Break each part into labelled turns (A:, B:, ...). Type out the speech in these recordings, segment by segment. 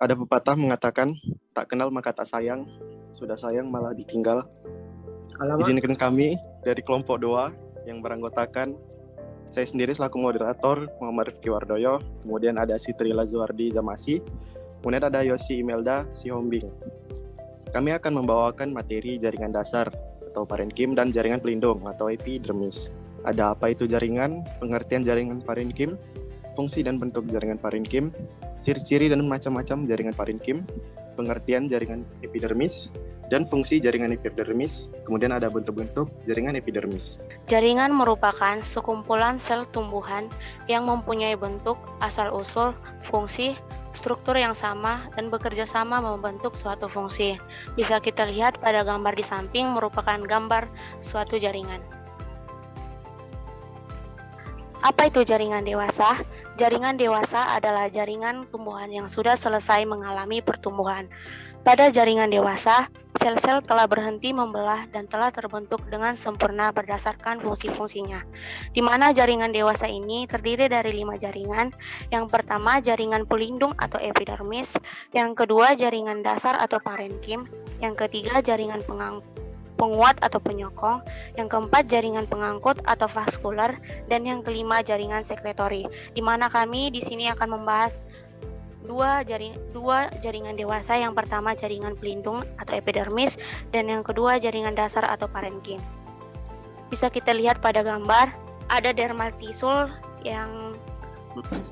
A: Ada pepatah mengatakan, tak kenal maka tak sayang, sudah sayang malah ditinggal.
B: Alamak.
A: Izinkan kami dari kelompok doa yang beranggotakan saya sendiri selaku moderator Muhammad Rifki Wardoyo, kemudian ada Sitri Lazuardi Zamasi, kemudian ada Yosi Imelda Sihombing. Kami akan membawakan materi jaringan dasar atau parenkim dan jaringan pelindung atau epidermis. Ada apa itu jaringan, pengertian jaringan parenkim, fungsi dan bentuk jaringan parenkim, ciri-ciri dan macam-macam jaringan parenkim, pengertian jaringan epidermis, dan fungsi jaringan epidermis, kemudian ada bentuk-bentuk jaringan epidermis.
C: Jaringan merupakan sekumpulan sel tumbuhan yang mempunyai bentuk, asal-usul, fungsi, struktur yang sama, dan bekerja sama membentuk suatu fungsi. Bisa kita lihat pada gambar di samping merupakan gambar suatu jaringan. Apa itu jaringan dewasa? Jaringan dewasa adalah jaringan tumbuhan yang sudah selesai mengalami pertumbuhan. Pada jaringan dewasa, sel-sel telah berhenti membelah dan telah terbentuk dengan sempurna berdasarkan fungsi-fungsinya. Di mana jaringan dewasa ini terdiri dari 5 jaringan. Yang pertama, jaringan pelindung atau epidermis. Yang kedua, jaringan dasar atau parenkim. Yang ketiga, jaringan penguat atau penyokong. Yang keempat, jaringan pengangkut atau vaskular. Dan yang kelima, jaringan sekretori. Di mana kami di sini akan membahas dua jaringan dewasa. Yang pertama jaringan pelindung atau epidermis, dan yang kedua jaringan dasar atau parenkim. Bisa kita lihat pada gambar ada dermal tisul. Yang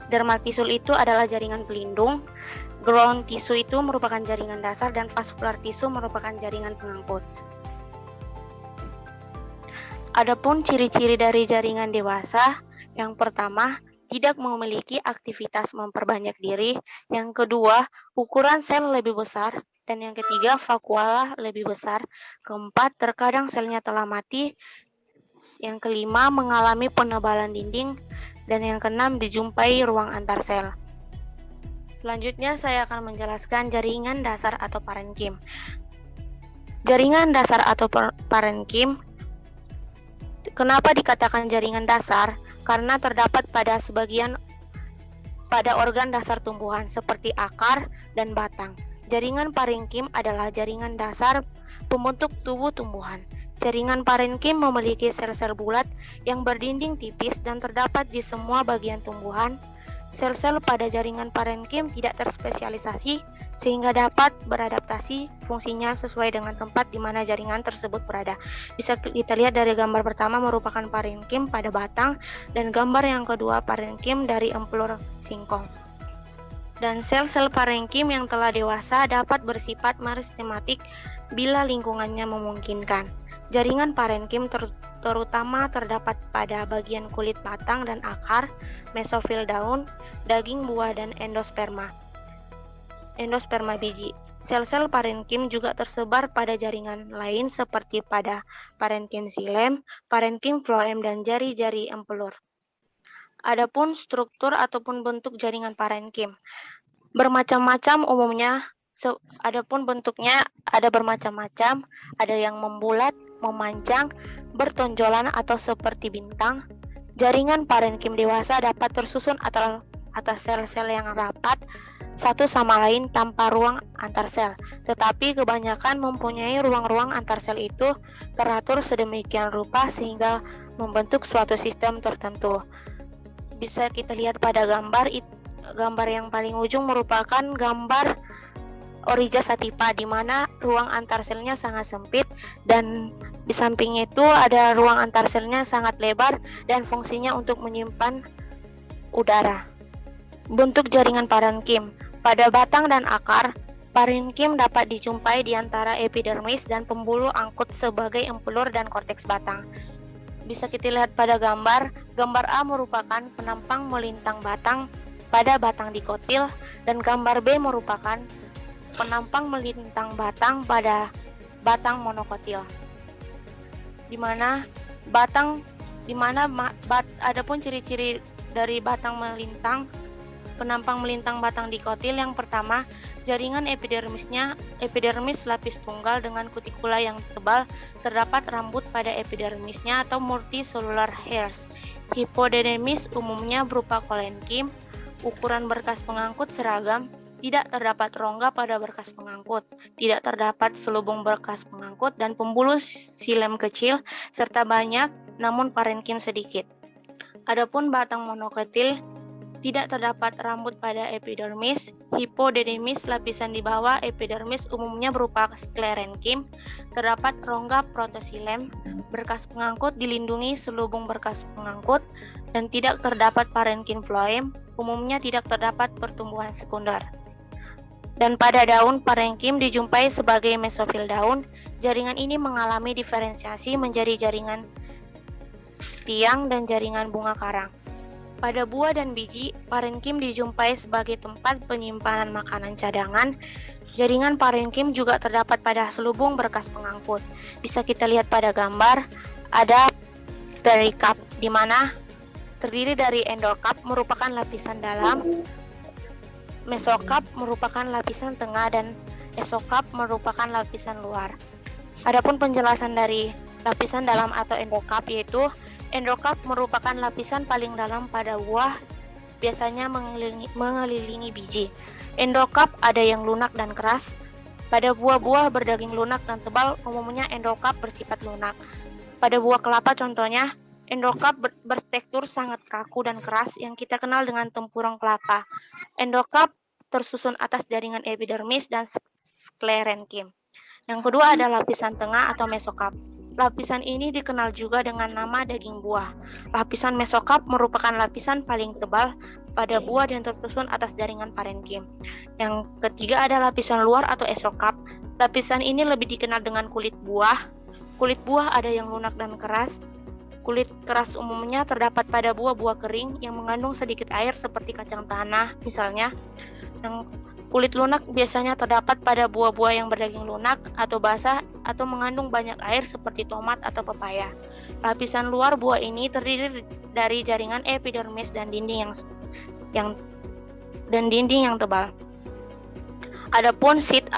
C: dermal tisul itu adalah jaringan pelindung, ground tissue itu merupakan jaringan dasar, dan vascular tissue merupakan jaringan pengangkut. Adapun ciri-ciri dari jaringan dewasa, yang pertama tidak memiliki aktivitas memperbanyak diri. Yang kedua, ukuran sel lebih besar. Dan yang ketiga, vakuola lebih besar. Keempat, terkadang selnya telah mati. Yang kelima, mengalami penebalan dinding. Dan yang keenam, dijumpai ruang antar sel. Selanjutnya, saya akan menjelaskan jaringan dasar atau parenkim. Jaringan dasar atau parenkim, kenapa dikatakan jaringan dasar? Karena terdapat pada organ dasar tumbuhan seperti akar dan batang. Jaringan parenkim adalah jaringan dasar pembentuk tubuh tumbuhan. Jaringan parenkim memiliki sel-sel bulat yang berdinding tipis dan terdapat di semua bagian tumbuhan. Sel-sel pada jaringan parenkim tidak terspesialisasi sehingga dapat beradaptasi fungsinya sesuai dengan tempat di mana jaringan tersebut berada. Bisa kita lihat dari gambar pertama merupakan parenkim pada batang, dan gambar yang kedua parenkim dari empulur singkong. Dan sel-sel parenkim yang telah dewasa dapat bersifat meristematik bila lingkungannya memungkinkan. Jaringan parenkim terutama terdapat pada bagian kulit batang dan akar, mesofil daun, daging buah, dan endosperma biji. Sel-sel parenkim juga tersebar pada jaringan lain seperti pada parenkim xilem, parenkim floem, dan jari-jari empulur. Adapun struktur ataupun bentuk jaringan parenkim bermacam-macam umumnya. Adapun bentuknya ada bermacam-macam, ada yang membulat, memanjang, bertonjolan atau seperti bintang. Jaringan parenkim dewasa dapat tersusun atas sel-sel yang rapat satu sama lain tanpa ruang antar sel, tetapi kebanyakan mempunyai ruang-ruang antar sel itu teratur sedemikian rupa sehingga membentuk suatu sistem tertentu. Bisa kita lihat pada gambar yang paling ujung merupakan gambar Oryza sativa, di mana ruang antar selnya sangat sempit dan di sampingnya itu ada ruang antar selnya sangat lebar dan fungsinya untuk menyimpan udara. Bentuk jaringan parenkim pada batang dan akar, parenkim dapat dijumpai di antara epidermis dan pembuluh angkut sebagai empulur dan korteks batang. Bisa kita lihat pada gambar A merupakan penampang melintang batang pada batang dikotil, dan gambar B merupakan penampang melintang batang pada batang monokotil. Adapun ciri-ciri dari penampang melintang batang dikotil, yang pertama, jaringan epidermis lapis tunggal dengan kutikula yang tebal, terdapat rambut pada epidermisnya atau multicellular hairs. Hipodermis umumnya berupa kolenkim, ukuran berkas pengangkut seragam, Tidak terdapat rongga pada berkas pengangkut, tidak terdapat selubung berkas pengangkut dan pembuluh silem kecil serta banyak namun parenkim sedikit. Adapun batang monokotil, tidak terdapat rambut pada epidermis, hipodermis lapisan di bawah epidermis umumnya berupa sklerenkim, terdapat rongga protosilem, berkas pengangkut dilindungi selubung berkas pengangkut, dan tidak terdapat parenkim floem, umumnya tidak terdapat pertumbuhan sekunder. Dan pada daun, parenkim dijumpai sebagai mesofil daun. Jaringan ini mengalami diferensiasi menjadi jaringan tiang dan jaringan bunga karang. Pada buah dan biji, parenkim dijumpai sebagai tempat penyimpanan makanan cadangan. Jaringan parenkim juga terdapat pada selubung berkas pengangkut. Bisa kita lihat pada gambar, ada perikap di mana terdiri dari endokap merupakan lapisan dalam, mesokap merupakan lapisan tengah, dan esokap merupakan lapisan luar. Adapun penjelasan dari lapisan dalam atau endokap, yaitu endokap merupakan lapisan paling dalam pada buah, biasanya mengelilingi biji. Endokap ada yang lunak dan keras. Pada buah-buah berdaging lunak dan tebal, umumnya endokap bersifat lunak. Pada buah kelapa contohnya, endokap bertekstur sangat kaku dan keras yang kita kenal dengan tempurung kelapa. Endokap tersusun atas jaringan epidermis dan sklerenkim. Yang kedua ada lapisan tengah atau mesokap. Lapisan ini dikenal juga dengan nama daging buah. Lapisan mesokap merupakan lapisan paling tebal pada buah dan tersusun atas jaringan parenkim. Yang ketiga ada lapisan luar atau esokap. Lapisan ini lebih dikenal dengan kulit buah. Kulit buah ada yang lunak dan keras. Kulit keras umumnya terdapat pada buah-buah kering yang mengandung sedikit air seperti kacang tanah misalnya. Yang kulit lunak biasanya terdapat pada buah-buah yang berdaging lunak atau basah atau mengandung banyak air seperti tomat atau pepaya. Lapisan luar buah ini terdiri dari jaringan epidermis dan dinding yang tebal. Adapun seed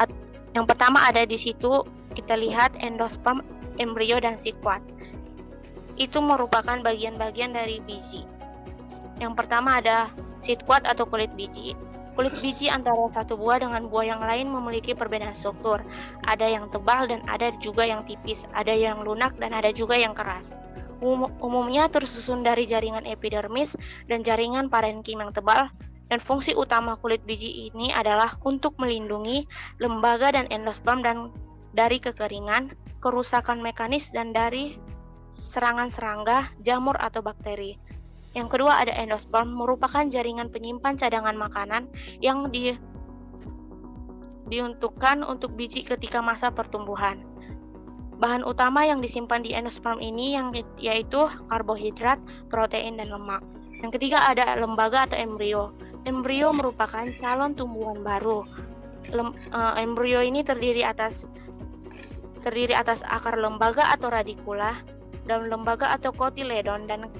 C: yang pertama ada di situ kita lihat endosperm, embrio dan seed pod. Itu merupakan bagian-bagian dari biji. Yang pertama ada seed pod atau kulit biji. Kulit biji antara satu buah dengan buah yang lain memiliki perbedaan struktur. Ada yang tebal dan ada juga yang tipis. Ada yang lunak dan ada juga yang keras. Umumnya tersusun dari jaringan epidermis dan jaringan parenkim yang tebal. Dan fungsi utama kulit biji ini adalah untuk melindungi lembaga dan endosperm dan dari kekeringan, kerusakan mekanis dan dari serangan serangga, jamur atau bakteri. Yang kedua ada endosperm, merupakan jaringan penyimpan cadangan makanan yang diuntukkan untuk biji ketika masa pertumbuhan. Bahan utama yang disimpan di endosperm ini yaitu karbohidrat, protein, dan lemak. Yang ketiga ada lembaga atau embrio. Embrio merupakan calon tumbuhan baru. Embrio ini terdiri atas akar lembaga atau radikula, daun lembaga atau kotiledon, dan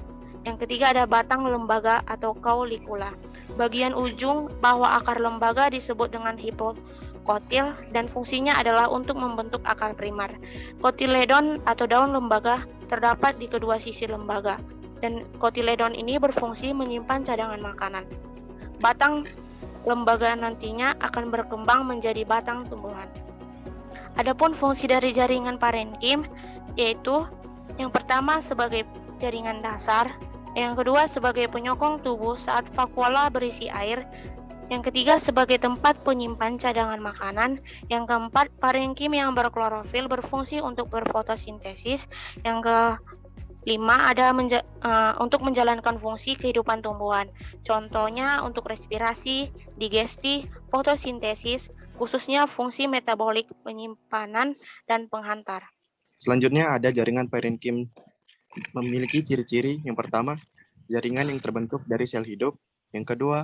C: yang ketiga ada batang lembaga atau kaulikula. Bagian ujung bawah akar lembaga disebut dengan hipokotil dan fungsinya adalah untuk membentuk akar primer. Kotiledon atau daun lembaga terdapat di kedua sisi lembaga dan kotiledon ini berfungsi menyimpan cadangan makanan. Batang lembaga nantinya akan berkembang menjadi batang tumbuhan. Adapun fungsi dari jaringan parenkim yaitu yang pertama sebagai jaringan dasar, yang kedua sebagai penyokong tubuh saat vakuola berisi air, yang ketiga sebagai tempat penyimpan cadangan makanan, yang keempat parenkim yang berklorofil berfungsi untuk berfotosintesis, yang kelima ada untuk menjalankan fungsi kehidupan tumbuhan, contohnya untuk respirasi, digesti, fotosintesis, khususnya fungsi metabolik, penyimpanan, dan penghantar.
A: Selanjutnya ada jaringan parenkim memiliki ciri-ciri. Yang pertama, jaringan yang terbentuk dari sel hidup. Yang kedua,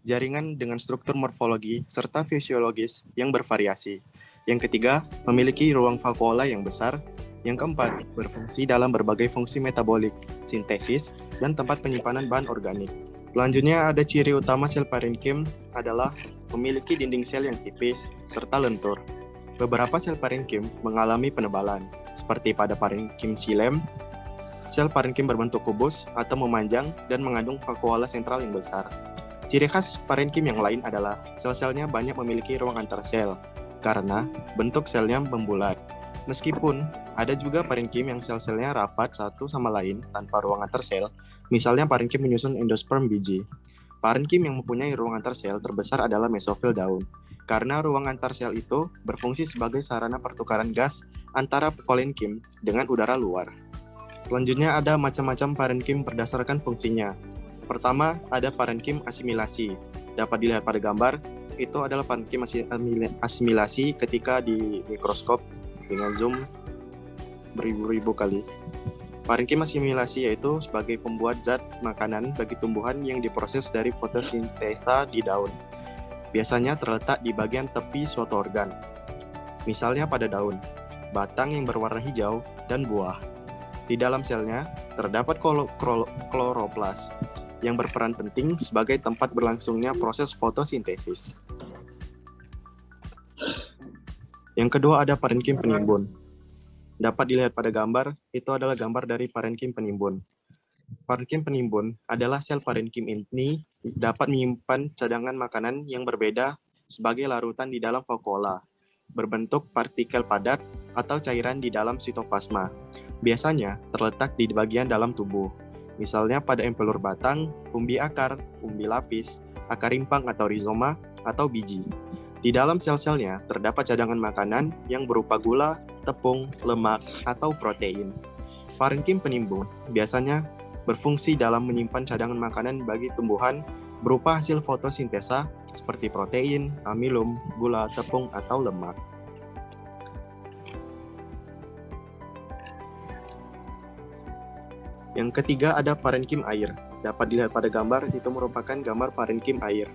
A: jaringan dengan struktur morfologi serta fisiologis yang bervariasi. Yang ketiga, memiliki ruang vakuola yang besar. Yang keempat, berfungsi dalam berbagai fungsi metabolik, sintesis, dan tempat penyimpanan bahan organik. Selanjutnya ada ciri utama sel parenkim adalah memiliki dinding sel yang tipis serta lentur. Beberapa sel parenkim mengalami penebalan, seperti pada parenkim xilem. Sel parenkim berbentuk kubus atau memanjang dan mengandung vakuola sentral yang besar. Ciri khas parenkim yang lain adalah sel-selnya banyak memiliki ruang antar sel, karena bentuk selnya membulat. Meskipun ada juga parenkim yang sel-selnya rapat satu sama lain tanpa ruang antar sel, misalnya parenkim menyusun endosperm biji. Parenkim yang mempunyai ruang antar sel terbesar adalah mesofil daun, karena ruang antar sel itu berfungsi sebagai sarana pertukaran gas antara kolenkim dengan udara luar. Selanjutnya ada macam-macam parenkim berdasarkan fungsinya. Pertama, ada parenkim asimilasi. Dapat dilihat pada gambar, itu adalah parenkim asimilasi ketika di mikroskop dengan zoom beribu-ribu kali. Parenkim asimilasi yaitu sebagai pembuat zat makanan bagi tumbuhan yang diproses dari fotosintesa di daun. Biasanya terletak di bagian tepi suatu organ. Misalnya pada daun, batang yang berwarna hijau, dan buah. Di dalam selnya terdapat kloroplas yang berperan penting sebagai tempat berlangsungnya proses fotosintesis. Yang kedua ada parenkim penimbun. Dapat dilihat pada gambar, itu adalah gambar dari parenkim penimbun. Parenkim penimbun adalah sel parenkim ini dapat menyimpan cadangan makanan yang berbeda sebagai larutan di dalam vakuola, berbentuk partikel padat atau cairan di dalam sitoplasma. Biasanya terletak di bagian dalam tubuh, misalnya pada empelur batang, umbi akar, umbi lapis, akar rimpang atau rizoma, atau biji. Di dalam sel-selnya terdapat cadangan makanan yang berupa gula, tepung, lemak, atau protein. Parenkim penimbun biasanya berfungsi dalam menyimpan cadangan makanan bagi tumbuhan berupa hasil fotosintesa seperti protein, amilum, gula, tepung, atau lemak. Yang ketiga ada parenkim air. Dapat dilihat pada gambar, itu merupakan gambar parenkim air.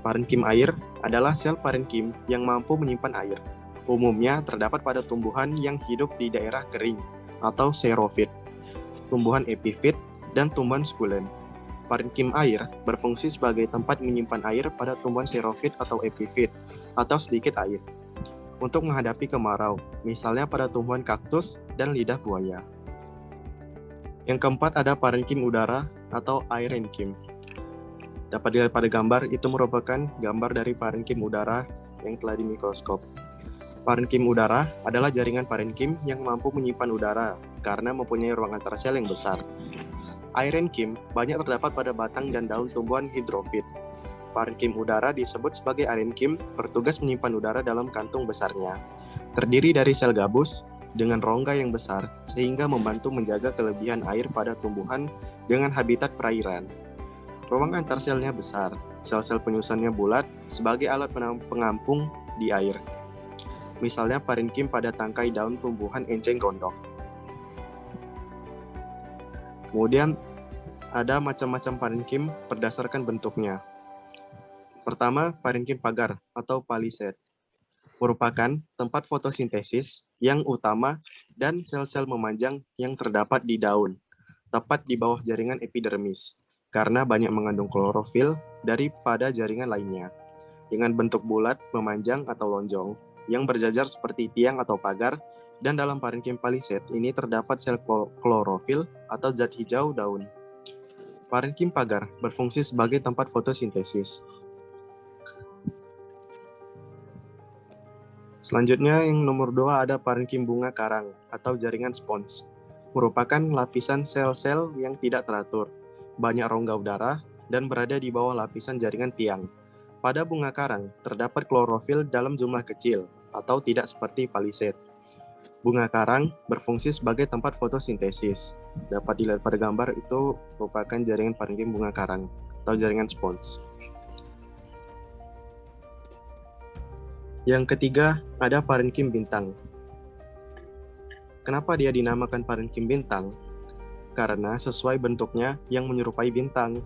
A: Parenkim air adalah sel parenkim yang mampu menyimpan air. Umumnya terdapat pada tumbuhan yang hidup di daerah kering atau xerofit, tumbuhan epifit, dan tumbuhan sukulen. Parenkim air berfungsi sebagai tempat menyimpan air pada tumbuhan xerofit atau epifit, atau sedikit air, untuk menghadapi kemarau, misalnya pada tumbuhan kaktus dan lidah buaya. Yang keempat ada parenkim udara atau aerenkim. Dapat dilihat pada gambar, itu merupakan gambar dari parenkim udara yang telah di mikroskop. Parenkim udara adalah jaringan parenkim yang mampu menyimpan udara karena mempunyai ruang antar sel yang besar. Aerenkim banyak terdapat pada batang dan daun tumbuhan hidrofit. Parenkim udara disebut sebagai aerenkim bertugas menyimpan udara dalam kantung besarnya. Terdiri dari sel gabus dengan rongga yang besar sehingga membantu menjaga kelebihan air pada tumbuhan dengan habitat perairan. Ruang antar selnya besar, sel-sel penyusunnya bulat sebagai alat pengampung di air. Misalnya parenkim pada tangkai daun tumbuhan enceng gondok. Kemudian ada macam-macam parenkim berdasarkan bentuknya. Pertama, parenkim pagar atau palisade. Merupakan tempat fotosintesis yang utama dan sel-sel memanjang yang terdapat di daun, tepat di bawah jaringan epidermis, karena banyak mengandung klorofil daripada jaringan lainnya, dengan bentuk bulat, memanjang, atau lonjong, yang berjajar seperti tiang atau pagar, dan dalam parenkim palisade ini terdapat sel klorofil atau zat hijau daun. Parenkim pagar berfungsi sebagai tempat fotosintesis. Selanjutnya yang nomor 2 ada parenkim bunga karang atau jaringan spons. Merupakan lapisan sel-sel yang tidak teratur, banyak rongga udara, dan berada di bawah lapisan jaringan tiang. Pada bunga karang, terdapat klorofil dalam jumlah kecil, atau tidak seperti palisade. Bunga karang berfungsi sebagai tempat fotosintesis. Dapat dilihat pada gambar, itu merupakan jaringan parenkim bunga karang, atau jaringan spons. Yang ketiga, ada parenkim bintang. Kenapa dia dinamakan parenkim bintang? Karena sesuai bentuknya yang menyerupai bintang,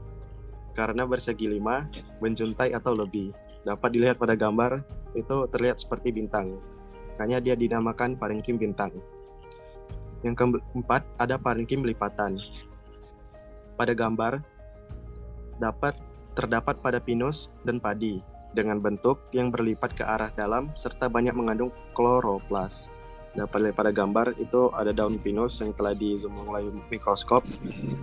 A: karena bersegi 5, menjuntai atau lebih. Dapat dilihat pada gambar, itu terlihat seperti bintang. Makanya dia dinamakan parenkim bintang. Yang keempat, ada parenkim lipatan. Pada gambar, terdapat pada pinus dan padi, dengan bentuk yang berlipat ke arah dalam serta banyak mengandung kloroplas. Dapat lihat pada gambar, itu ada daun pinus yang telah di zoom melalui mikroskop.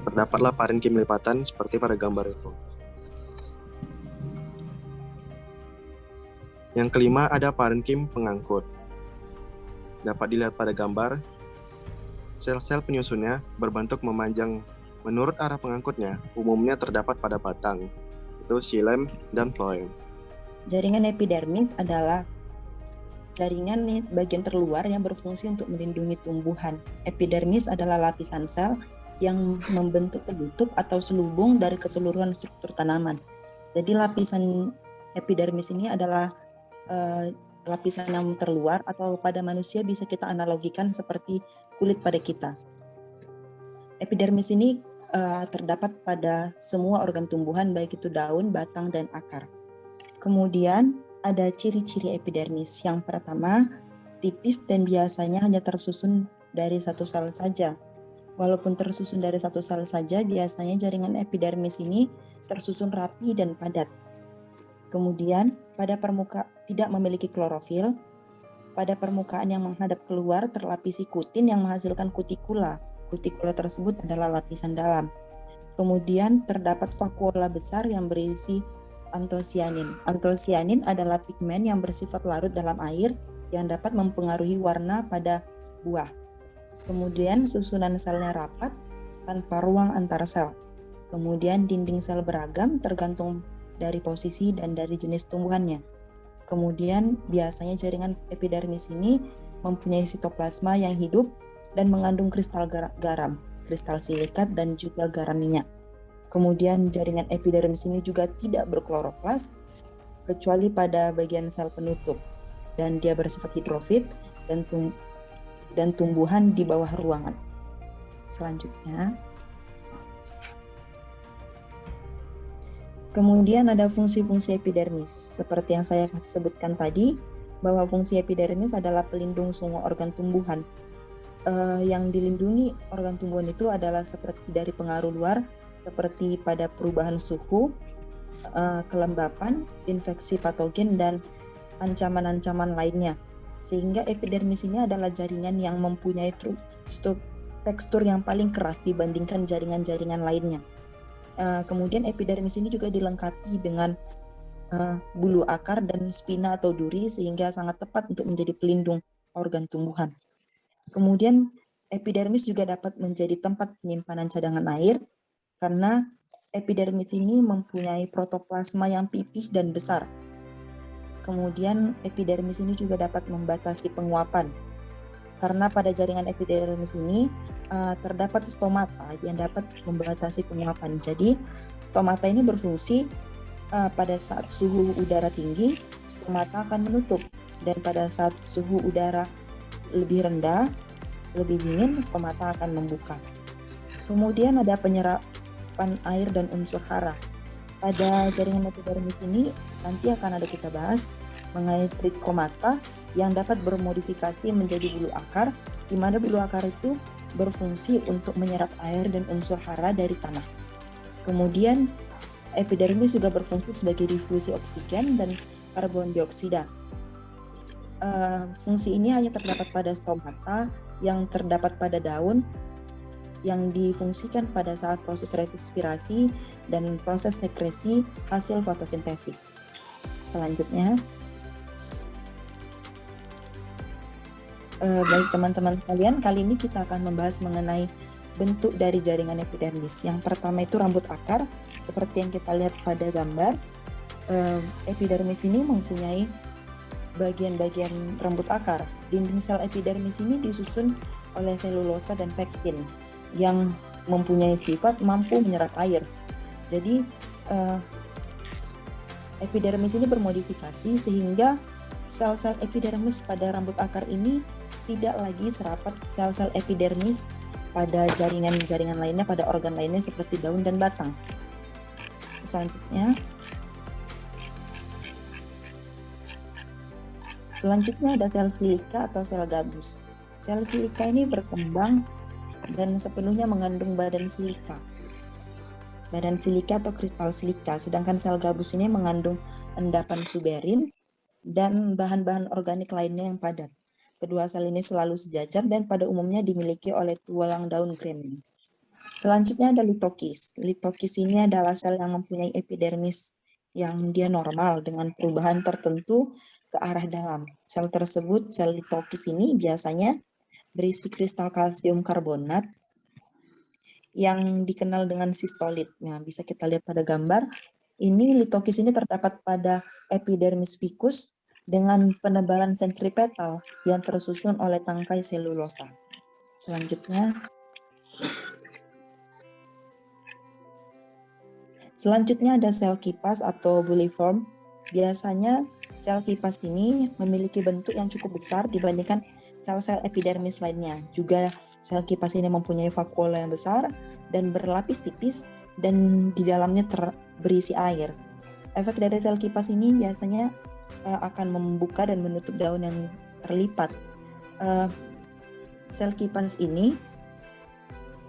A: Terdapatlah parenkim lipatan seperti pada gambar itu. Yang kelima ada parenkim pengangkut. Dapat dilihat pada gambar, sel-sel penyusunnya berbentuk memanjang menurut arah pengangkutnya, umumnya terdapat pada batang, itu xilem dan phloem.
B: Jaringan epidermis adalah jaringan bagian terluar yang berfungsi untuk melindungi tumbuhan. Epidermis adalah lapisan sel yang membentuk penutup atau selubung dari keseluruhan struktur tanaman. Jadi lapisan epidermis ini adalah lapisan yang terluar, atau pada manusia bisa kita analogikan seperti kulit pada kita. Epidermis ini terdapat pada semua organ tumbuhan, baik itu daun, batang, dan akar. Kemudian ada ciri-ciri epidermis. Yang pertama, tipis dan biasanya hanya tersusun dari satu sel saja. Walaupun tersusun dari satu sel saja, biasanya jaringan epidermis ini tersusun rapi dan padat. Kemudian pada permukaan tidak memiliki klorofil. Pada permukaan yang menghadap keluar terlapisi kutin yang menghasilkan kutikula. Kutikula tersebut adalah lapisan dalam. Kemudian terdapat vakuola besar yang berisi antosianin. Antosianin adalah pigmen yang bersifat larut dalam air yang dapat mempengaruhi warna pada buah. Kemudian susunan selnya rapat tanpa ruang antar sel. Kemudian dinding sel beragam tergantung dari posisi dan dari jenis tumbuhannya. Kemudian biasanya jaringan epidermis ini mempunyai sitoplasma yang hidup dan mengandung kristal garam, kristal silikat, dan juga garam minyak. Kemudian jaringan epidermis ini juga tidak berkloroplas kecuali pada bagian sel penutup, dan dia bersifat hidrofit dan tumbuhan di bawah ruangan. Selanjutnya, kemudian ada fungsi-fungsi epidermis. Seperti yang saya sebutkan tadi, bahwa fungsi epidermis adalah pelindung semua organ tumbuhan. Yang dilindungi organ tumbuhan itu adalah seperti dari pengaruh luar, seperti pada perubahan suhu, kelembapan, infeksi patogen, dan ancaman-ancaman lainnya. Sehingga epidermis ini adalah jaringan yang mempunyai tekstur yang paling keras dibandingkan jaringan-jaringan lainnya. Kemudian epidermis ini juga dilengkapi dengan bulu akar dan spina atau duri, sehingga sangat tepat untuk menjadi pelindung organ tumbuhan. Kemudian epidermis juga dapat menjadi tempat penyimpanan cadangan air, karena epidermis ini mempunyai protoplasma yang pipih dan besar. Kemudian epidermis ini juga dapat membatasi penguapan, karena pada jaringan epidermis ini terdapat stomata yang dapat membatasi penguapan. Jadi stomata ini berfungsi pada saat suhu udara tinggi, stomata akan menutup, dan pada saat suhu udara lebih rendah, lebih dingin, stomata akan membuka. Kemudian ada penyerapan air dan unsur hara. Pada jaringan epidermis ini nanti akan ada kita bahas mengenai trichomata yang dapat bermodifikasi menjadi bulu akar, di mana bulu akar itu berfungsi untuk menyerap air dan unsur hara dari tanah. Kemudian epidermis juga berfungsi sebagai difusi oksigen dan karbon dioksida. Fungsi ini hanya terdapat pada stomata yang terdapat pada daun, yang difungsikan pada saat proses respirasi dan proses sekresi hasil fotosintesis. Selanjutnya, baik teman-teman sekalian, kali ini kita akan membahas mengenai bentuk dari jaringan epidermis. Yang pertama itu rambut akar, seperti yang kita lihat pada gambar. Epidermis ini mempunyai bagian-bagian rambut akar. Dinding sel epidermis ini disusun oleh selulosa dan pektin yang mempunyai sifat mampu menyerap air. Jadi epidermis ini bermodifikasi sehingga sel-sel epidermis pada rambut akar ini tidak lagi serapat sel-sel epidermis pada jaringan-jaringan lainnya, pada organ lainnya seperti daun dan batang. Selanjutnya ada sel silika atau sel gabus. Sel silika ini berkembang dan sepenuhnya mengandung badan silika atau kristal silika, sedangkan sel gabus ini mengandung endapan suberin dan bahan-bahan organik lainnya yang padat. Kedua sel ini selalu sejajar dan pada umumnya dimiliki oleh tulang daun gremlin. Selanjutnya ada litokis. Litokis ini adalah sel yang mempunyai epidermis yang dia normal dengan perubahan tertentu ke arah dalam. Sel tersebut, sel litokis ini biasanya berisi kristal kalsium karbonat yang dikenal dengan sistolit. Nah, bisa kita lihat pada gambar. Ini litokis ini terdapat pada epidermis ficus dengan penebalan sentripetal yang tersusun oleh tangkai selulosa. Selanjutnya ada sel kipas atau buliform. Biasanya sel kipas ini memiliki bentuk yang cukup besar dibandingkan sel-sel epidermis lainnya. Juga sel kipas ini mempunyai vakuola yang besar dan berlapis tipis dan di dalamnya berisi air. Efek dari sel kipas ini biasanya akan membuka dan menutup daun yang terlipat. Sel kipas ini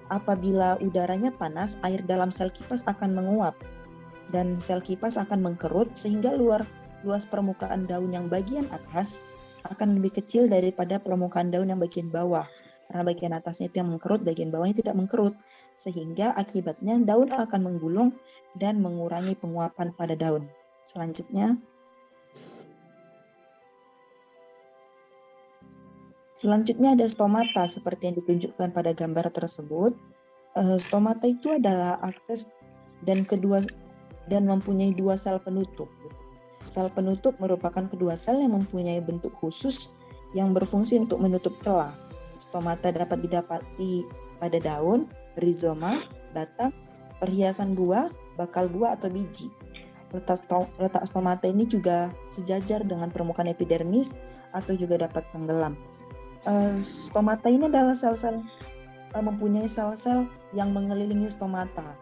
B: apabila udaranya panas, air dalam sel kipas akan menguap dan sel kipas akan mengkerut sehingga luas permukaan daun yang bagian atas akan lebih kecil daripada permukaan daun yang bagian bawah. Karena bagian atasnya itu yang mengkerut, bagian bawahnya tidak mengkerut. Sehingga akibatnya daun akan menggulung dan mengurangi penguapan pada daun. Selanjutnya ada stomata seperti yang ditunjukkan pada gambar tersebut. Stomata itu adalah akses dan mempunyai dua sel penutup. Sel penutup merupakan kedua sel yang mempunyai bentuk khusus yang berfungsi untuk menutup celah. Stomata dapat didapati pada daun, rizoma, batang, perhiasan buah, bakal buah atau biji. Letak stomata ini juga sejajar dengan permukaan epidermis atau juga dapat tenggelam. Stomata ini adalah mempunyai sel-sel yang mengelilingi stomata.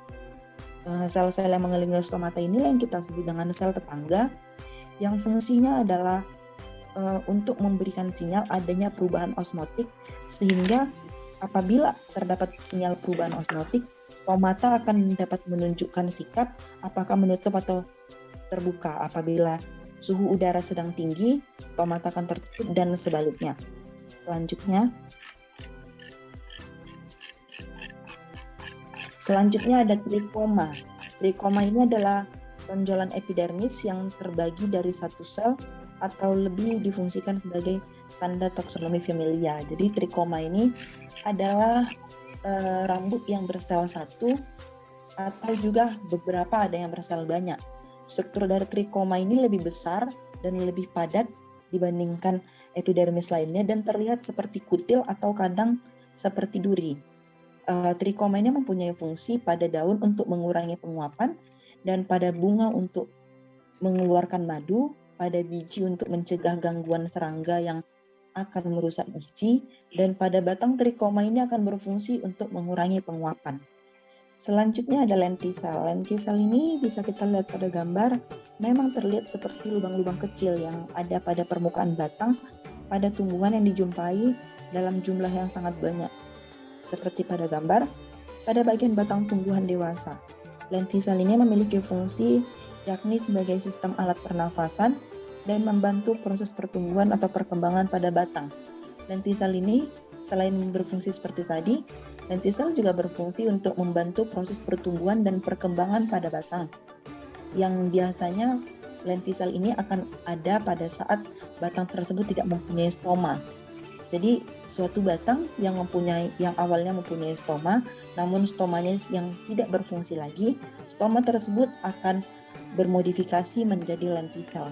B: Sel-sel yang mengelilingi stomata inilah yang kita sebut dengan sel tetangga, yang fungsinya adalah untuk memberikan sinyal adanya perubahan osmotik, sehingga apabila terdapat sinyal perubahan osmotik, stomata akan dapat menunjukkan sikap apakah menutup atau terbuka. Apabila suhu udara sedang tinggi, stomata akan tertutup dan sebaliknya. Selanjutnya ada trikoma. Trikoma ini adalah tonjolan epidermis yang terbagi dari satu sel atau lebih difungsikan sebagai tanda taksonomi familia. Jadi trikoma ini adalah rambut yang bersel satu atau juga beberapa ada yang bersel banyak. Struktur dari trikoma ini lebih besar dan lebih padat dibandingkan epidermis lainnya dan terlihat seperti kutil atau kadang seperti duri. Trikoma ini mempunyai fungsi pada daun untuk mengurangi penguapan dan pada bunga untuk mengeluarkan madu, pada biji untuk mencegah gangguan serangga yang akan merusak biji, dan pada batang trikoma ini akan berfungsi untuk mengurangi penguapan. Selanjutnya ada lentisel. Lentisel ini bisa kita lihat pada gambar, memang terlihat seperti lubang-lubang kecil yang ada pada permukaan batang pada tumbuhan yang dijumpai dalam jumlah yang sangat banyak. Seperti pada gambar, pada bagian batang tumbuhan dewasa. Lentisel ini memiliki fungsi yakni sebagai sistem alat pernafasan dan membantu proses pertumbuhan atau perkembangan pada batang. Lentisel ini selain berfungsi seperti tadi, lentisel juga berfungsi untuk membantu proses pertumbuhan dan perkembangan pada batang. Yang biasanya lentisel ini akan ada pada saat batang tersebut tidak mempunyai stoma. Jadi suatu batang yang awalnya mempunyai stoma, namun stomanya yang tidak berfungsi lagi, stoma tersebut akan bermodifikasi menjadi lentisel.